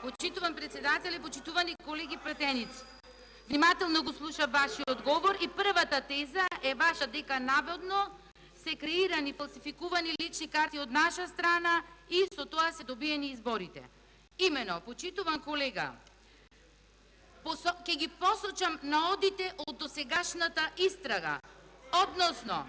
Почитуван председател и почитувани колеги пратеници. Внимателно го слушав вашиот одговор и првата теза е ваша дека наводно се креирани, фалсификувани лични карти од наша страна и со тоа се добиени изборите. Имено, почитуван колега, ќе ги посочам наодите од досегашната истрага, односно,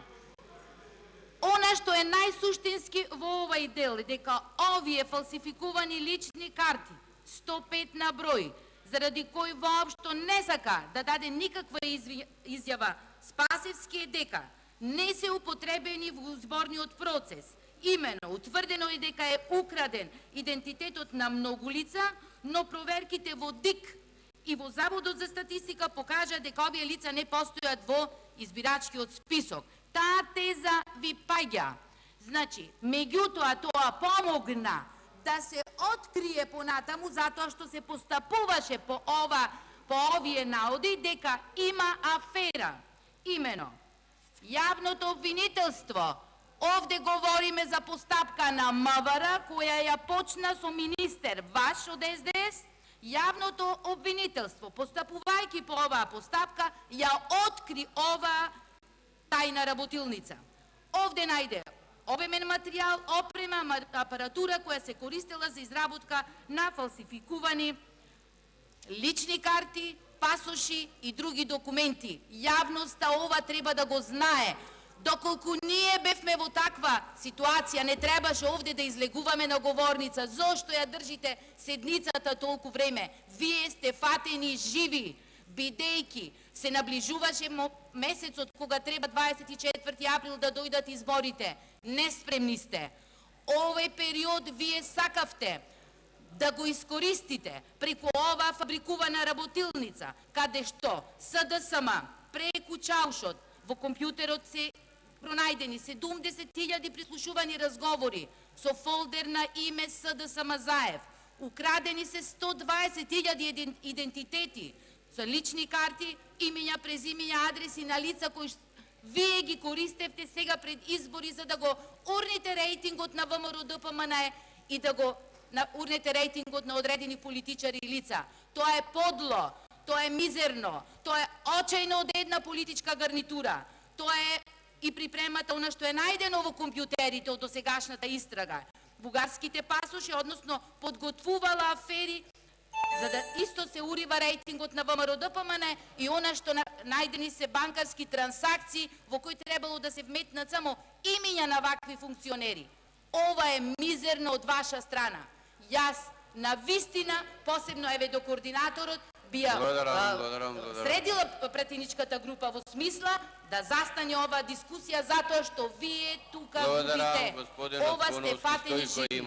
она што е најсуштински во овај дел е дека овие фалсификувани лични карти, 105 на број, заради кој воопшто не сака да даде никаква изјава Спасевски е дека не се употребени во изборниот процес. Имено, утврдено е дека е украден идентитетот на многу лица, но проверките во ДИК и во Заводот за статистика покажа дека овие лица не постојат во избирачкиот список. Таа теза ви паѓа. Значи, меѓутоа тоа помогна да се открие понатаму затоа што се постапуваше по овие наоди дека има афера. Имено, јавното обвинителство, овде говориме за постапка на МВР, која ја почна со министер ваш од СДС, јавното обвинителство, постапувајќи по оваа постапка, ја откри оваа тајна работилница. Овде најде обемен материјал, опрема, апаратура која се користела за изработка на фалсификувани лични карти, пасоши и други документи. Јавноста ова треба да го знае. Доколку ние бевме во таква ситуација, не требаше овде да излегуваме на говорница. Зошто ја држите седницата толку време? Вие сте фатени живи, бидејќи се наближуваше месецот кога треба 24 април да дојдат изборите. Неспремни сте. Овој период вие сакавте да го искористите преку оваа фабрикувана работилница, каде што СДСМ преку чаушот во компјутерот се пронајдени 70.000 прислушувани разговори со фолдер на име СДСМ Заев. Украдени се 120.000 идентитети со лични карти, имења, презимења, адреси на лица кои вие ги користевте сега пред избори за да го урните рейтингот на ВМРО ДПМН и да го урнете рейтингот на одредени политичари и лица. Тоа е подло, тоа е мизерно, тоа е очајно од една политичка гарнитура. Тоа е и припремата она што е најдено во компјутерите од досегашната истрага. Бугарските пасоши, односно подготвувала афери за да исто се урива рейтингот на ВМРО ДПМН и она што најдени се банкарски трансакции во кои требало да се вметнат само имиња на вакви функционери. Ова е мизерно од ваша страна. Јас на вистина, посебно еве до координаторот, би ја средила пратеничката група во смисла да застане оваа дискусија затоа што вие тука губите. Ова сте фатени живи.